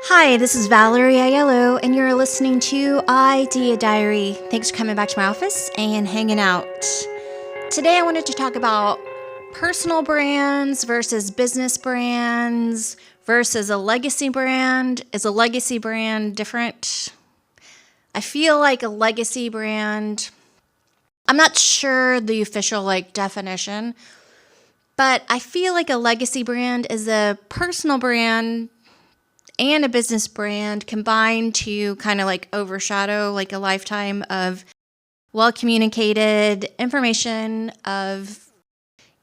Hi, this is Valerie Aiello, and you're listening to Idea Diary. Thanks for coming back to my office and hanging out. Today I wanted to talk about personal brands versus business brands versus a legacy brand. Is a legacy brand different? I feel like a legacy brand, I'm not sure the official definition, but I feel like a legacy brand is a personal brand and a business brand combined to kind of overshadow a lifetime of well-communicated information of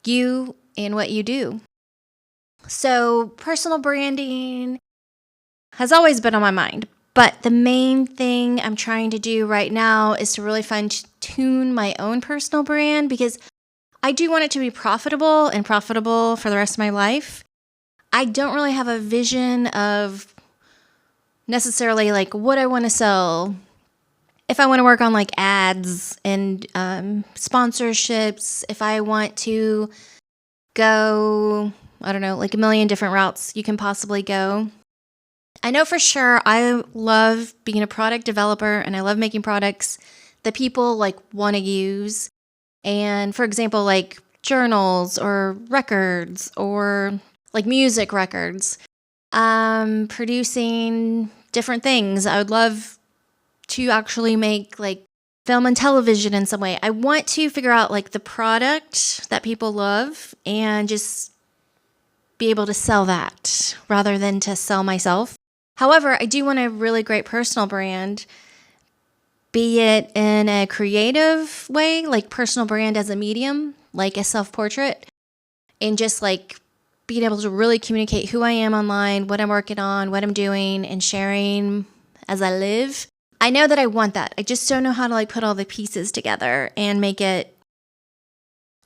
you and what you do. So personal branding has always been on my mind, but the main thing I'm trying to do right now is to really fine-tune my own personal brand because I do want it to be profitable for the rest of my life. I don't really have a vision of necessarily what I want to sell. If I want to work on ads and sponsorships, if I want to go, I don't know, a million different routes you can possibly go. I know for sure I love being a product developer and I love making products that people want to use. And for example, journals or records or music records, producing different things. I would love to actually make film and television in some way. I want to figure out the product that people love and just be able to sell that rather than to sell myself. However, I do want a really great personal brand, be it in a creative way, personal brand as a medium, like a self-portrait, and just being able to really communicate who I am online, what I'm working on, what I'm doing, and sharing as I live. I know that I want that. I just don't know how to put all the pieces together and make it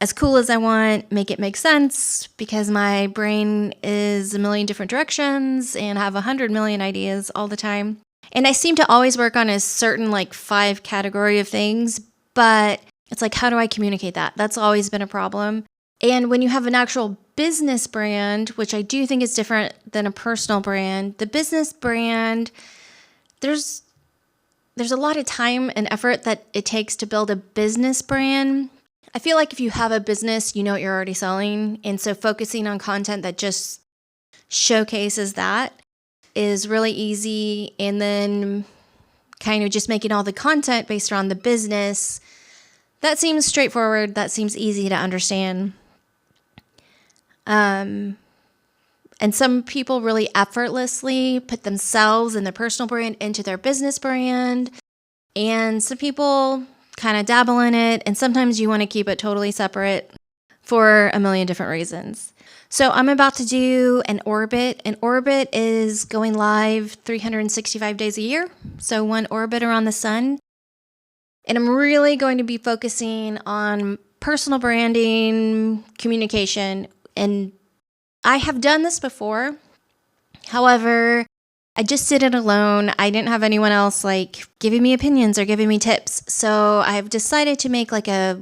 as cool as I want, make it make sense, because my brain is a million different directions and I have 100 million ideas all the time. And I seem to always work on a certain 5 category of things, but it's how do I communicate that? That's always been a problem. And when you have an actual business brand, which I do think is different than a personal brand, the business brand, there's a lot of time and effort that it takes to build a business brand. I feel like if you have a business, you know what you're already selling. And so focusing on content that just showcases that is really easy. And then kind of just making all the content based around the business, that seems straightforward. That seems easy to understand. And some people really effortlessly put themselves and their personal brand into their business brand. And some people kind of dabble in it. And sometimes you want to keep it totally separate for a million different reasons. So I'm about to do an orbit. An orbit is going live 365 days a year. So one orbit around the sun. And I'm really going to be focusing on personal branding, communication, and I have done this before. However, I just did it alone. I didn't have anyone else giving me opinions or giving me tips. So I've decided to make a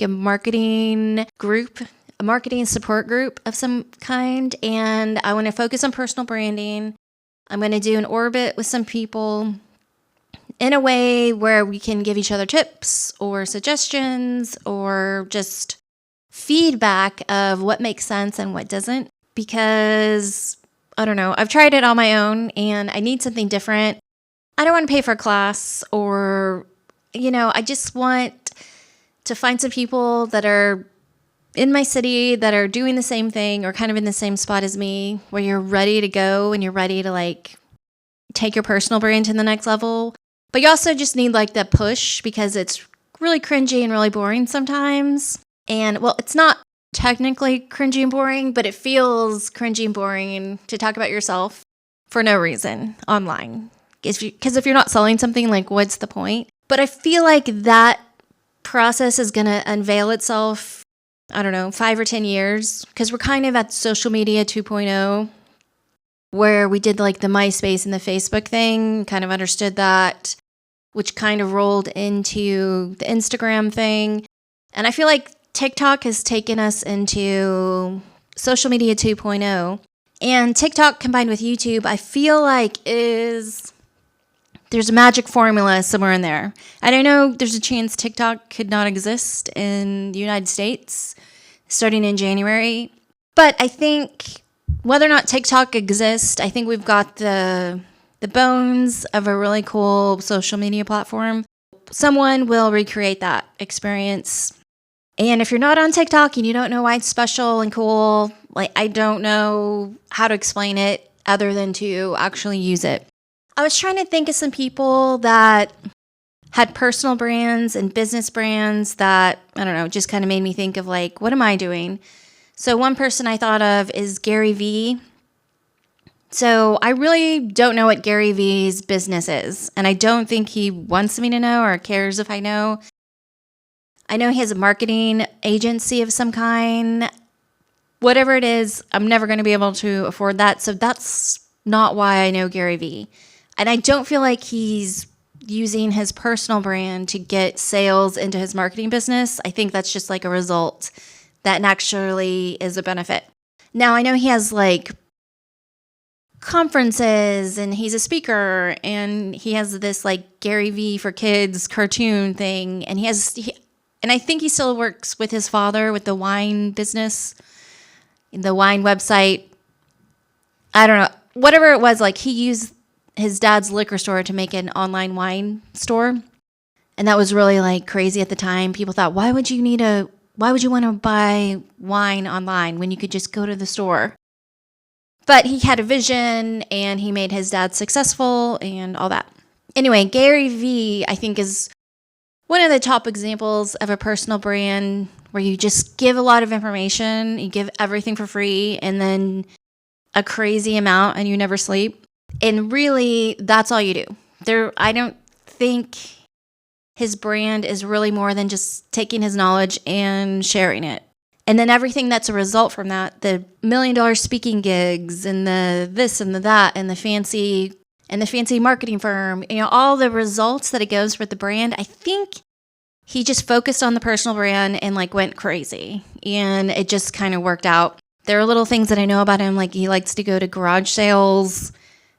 marketing group, a marketing support group of some kind. And I want to focus on personal branding. I'm going to do an orbit with some people in a way where we can give each other tips or suggestions or just feedback of what makes sense and what doesn't, because I don't know, I've tried it on my own and I need something different. I don't want to pay for a class or, I just want to find some people that are in my city that are doing the same thing or kind of in the same spot as me, where you're ready to go and you're ready to take your personal brand to the next level. But you also just need that push because it's really cringy and really boring sometimes. And well, it's not technically cringy and boring, but it feels cringy and boring to talk about yourself for no reason online. Because if you're not selling something, what's the point? But I feel like that process is going to unveil itself, I don't know, 5 or 10 years. Because we're kind of at social media 2.0, where we did the MySpace and the Facebook thing, kind of understood that, which kind of rolled into the Instagram thing. And I feel like TikTok has taken us into social media 2.0. And TikTok combined with YouTube, I feel like there's a magic formula somewhere in there. And I know there's a chance TikTok could not exist in the United States starting in January. But I think whether or not TikTok exists, I think we've got the bones of a really cool social media platform. Someone will recreate that experience. And if you're not on TikTok and you don't know why it's special and cool, like I don't know how to explain it other than to actually use it. I was trying to think of some people that had personal brands and business brands that, I don't know, just kind of made me think of like, what am I doing? So one person I thought of is Gary Vee. So I really don't know what Gary Vee's business is. And I don't think he wants me to know or cares if I know. I know he has a marketing agency of some kind. Whatever it is, I'm never going to be able to afford that. So that's not why I know Gary Vee. And I don't feel like he's using his personal brand to get sales into his marketing business. I think that's just like a result that naturally is a benefit. Now, I know he has like conferences and he's a speaker and he has this like Gary Vee for kids cartoon thing. And and I think he still works with his father with the wine business, the wine website. I don't know. Whatever it was, like he used his dad's liquor store to make an online wine store. And that was really like crazy at the time. People thought, why would you want to buy wine online when you could just go to the store? But he had a vision and he made his dad successful and all that. Anyway, Gary Vee, I think, is one of the top examples of a personal brand where you just give a lot of information, you give everything for free, and then a crazy amount and you never sleep. And really, that's all you do. I don't think his brand is really more than just taking his knowledge and sharing it. And then everything that's a result from that, the $1 million speaking gigs and the this and the that and the fancy marketing firm, all the results that it goes with the brand. I think he just focused on the personal brand and like went crazy and it just kind of worked out. There are little things that I know about him, like he likes to go to garage sales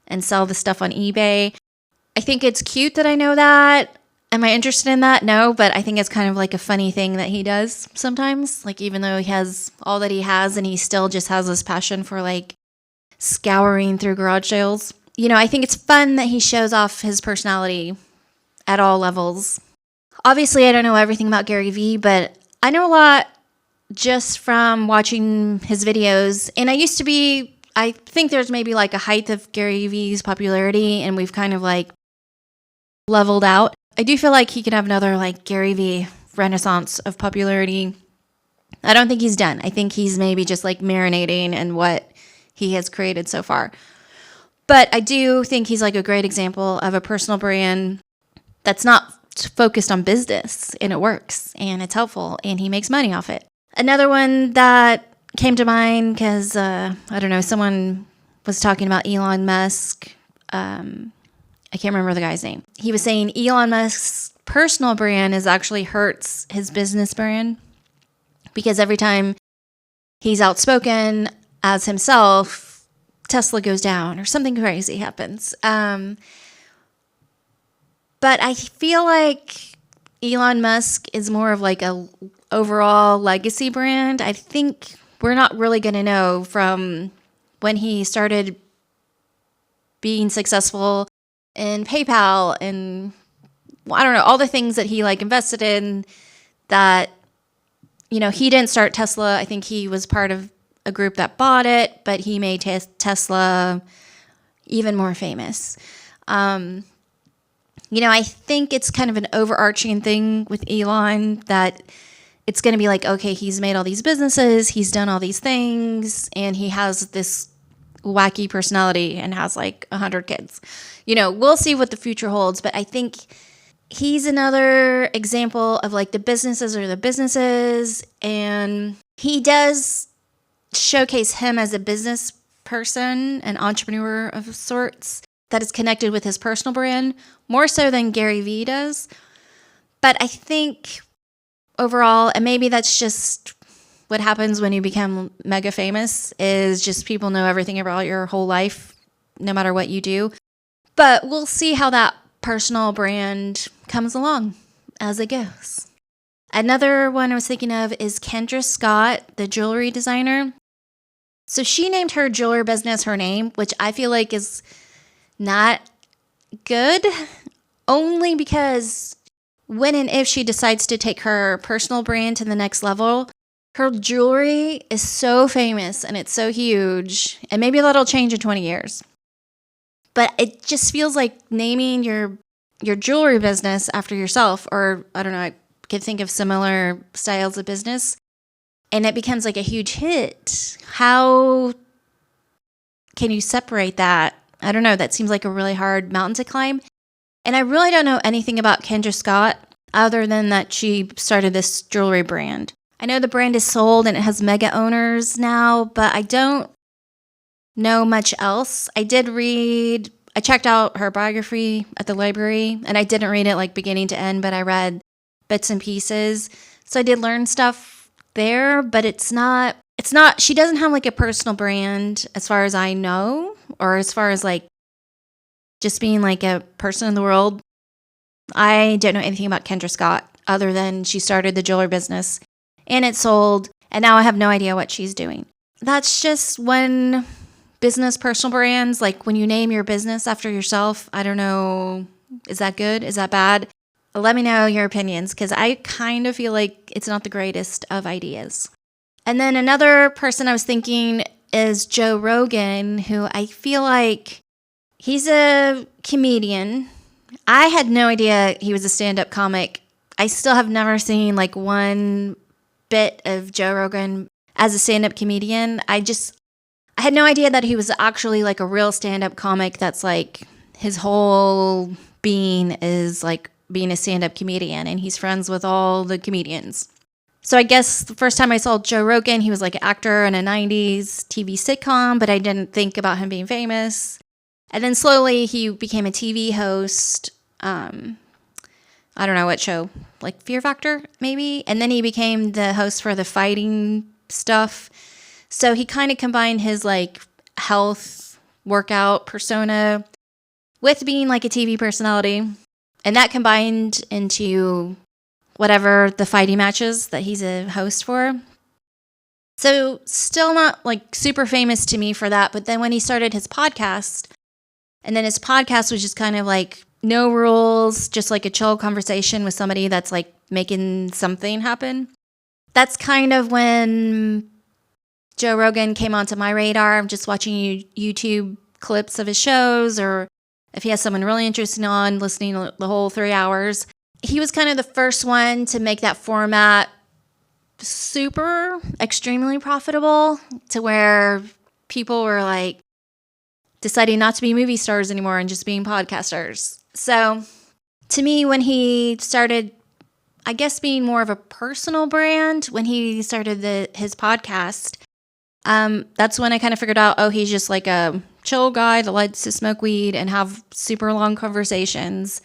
and sell the stuff on eBay. I think it's cute that I know that. Am I interested in that? No, but I think it's kind of like a funny thing that he does sometimes. Like even though he has all that he has and he still just has this passion for like scouring through garage sales. I think it's fun that he shows off his personality at all levels. Obviously, I don't know everything about Gary Vee, but I know a lot just from watching his videos. And I think there's maybe like a height of Gary Vee's popularity and we've kind of like leveled out. I do feel like he could have another like Gary Vee renaissance of popularity. I don't think he's done. I think he's maybe just like marinating in what he has created so far. But I do think he's like a great example of a personal brand that's not focused on business and it works and it's helpful and he makes money off it. Another one that came to mind because, I don't know, someone was talking about Elon Musk. I can't remember the guy's name. He was saying Elon Musk's personal brand actually hurts his business brand because every time he's outspoken as himself, Tesla goes down or something crazy happens. But I feel like Elon Musk is more of like a overall legacy brand. I think we're not really going to know from when he started being successful in PayPal and I don't know, all the things that he like invested in that, he didn't start Tesla. I think he was part of a group that bought it, but he made Tesla even more famous. I think it's kind of an overarching thing with Elon that it's going to be like, okay, he's made all these businesses, he's done all these things, and he has this wacky personality and has like 100 kids. We'll see what the future holds, but I think he's another example of like the businesses are the businesses, and he does showcase him as a business person, an entrepreneur of sorts that is connected with his personal brand more so than Gary Vee does. But I think overall, and maybe that's just what happens when you become mega famous is just people know everything about your whole life, no matter what you do. But we'll see how that personal brand comes along as it goes. Another one I was thinking of is Kendra Scott, the jewelry designer. So she named her jewelry business her name, which I feel like is not good, only because when and if she decides to take her personal brand to the next level, her jewelry is so famous and it's so huge, and maybe that'll change in 20 years. But it just feels like naming your jewelry business after yourself, or I don't know, I could think of similar styles of business, and it becomes like a huge hit. How can you separate that? I don't know. That seems like a really hard mountain to climb. And I really don't know anything about Kendra Scott other than that she started this jewelry brand. I know the brand is sold and it has mega owners now, but I don't know much else. I checked out her biography at the library, and I didn't read it like beginning to end, but I read bits and pieces. So I did learn stuff there, but it's not, she doesn't have like a personal brand as far as I know, or as far as like just being like a person in the world. I don't know anything about Kendra Scott other than she started the jewelry business and it sold, and now I have no idea what she's doing. That's just one business personal brands. Like when you name your business after yourself, I don't know, is that good? Is that bad? Let me know your opinions, because I kind of feel like it's not the greatest of ideas. And then another person I was thinking is Joe Rogan, who I feel like he's a comedian. I had no idea he was a stand-up comic. I still have never seen like one bit of Joe Rogan as a stand-up comedian. I had no idea that he was actually like a real stand-up comic that's like his whole being is like being a stand-up comedian, and he's friends with all the comedians. So I guess the first time I saw Joe Rogan, he was like an actor in a 90s TV sitcom, but I didn't think about him being famous. And then slowly he became a TV host. I don't know what show, like Fear Factor, maybe? And then he became the host for the fighting stuff. So he kind of combined his like health workout persona with being like a TV personality. And that combined into whatever the fighting matches that he's a host for. So still not like super famous to me for that. But then when he started his podcast, and then his podcast was just kind of like no rules, just like a chill conversation with somebody that's like making something happen. That's kind of when Joe Rogan came onto my radar. I'm just watching YouTube clips of his shows, or if he has someone really interesting on, listening to the whole 3 hours. He was kind of the first one to make that format super extremely profitable, to where people were like deciding not to be movie stars anymore and just being podcasters. So to me, when he started, I guess, being more of a personal brand, when he started his podcast, that's when I kind of figured out, oh, he's just like a chill guy that likes to smoke weed and have super long conversations.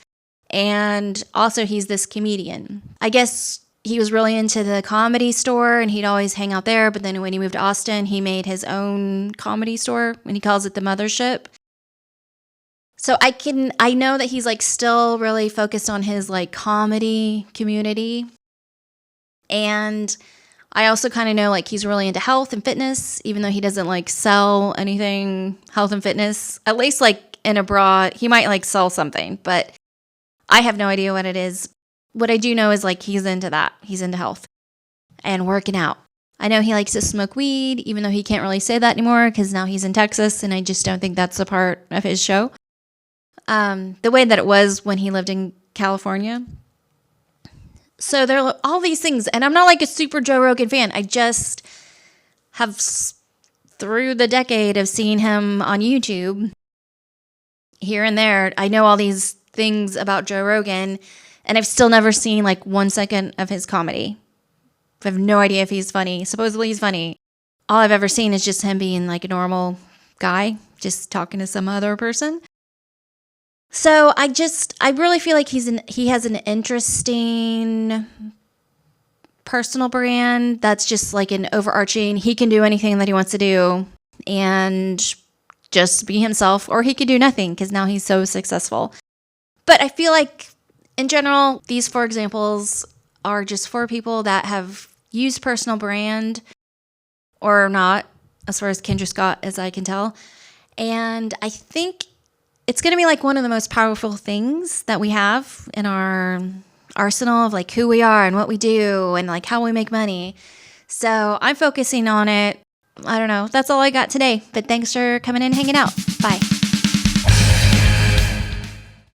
And also he's this comedian. I guess he was really into the Comedy Store and he'd always hang out there. But then when he moved to Austin, he made his own comedy store, and he calls it the Mothership. So I know that he's like still really focused on his like comedy community. And I also kind of know like he's really into health and fitness, even though he doesn't like sell anything health and fitness, at least like in a broad, he might like sell something, but I have no idea what it is. What I do know is like he's into that. He's into health and working out. I know he likes to smoke weed, even though he can't really say that anymore because now he's in Texas, and I just don't think that's a part of his show. The way that it was when he lived in California. So there are all these things, and I'm not like a super Joe Rogan fan. I just have, through the decade of seeing him on YouTube, here and there, I know all these things about Joe Rogan, and I've still never seen like 1 second of his comedy. I have no idea if he's funny. Supposedly he's funny. All I've ever seen is just him being like a normal guy, just talking to some other person. So I really feel like he has an interesting personal brand that's just like an overarching, he can do anything that he wants to do and just be himself, or he could do nothing because now he's so successful. But I feel like in general, these 4 examples are just for people that have used personal brand or not, as far as Kendra Scott, as I can tell. And I think it's going to be like one of the most powerful things that we have in our arsenal of like who we are and what we do and like how we make money. So I'm focusing on it. I don't know. That's all I got today. But thanks for coming in and hanging out. Bye.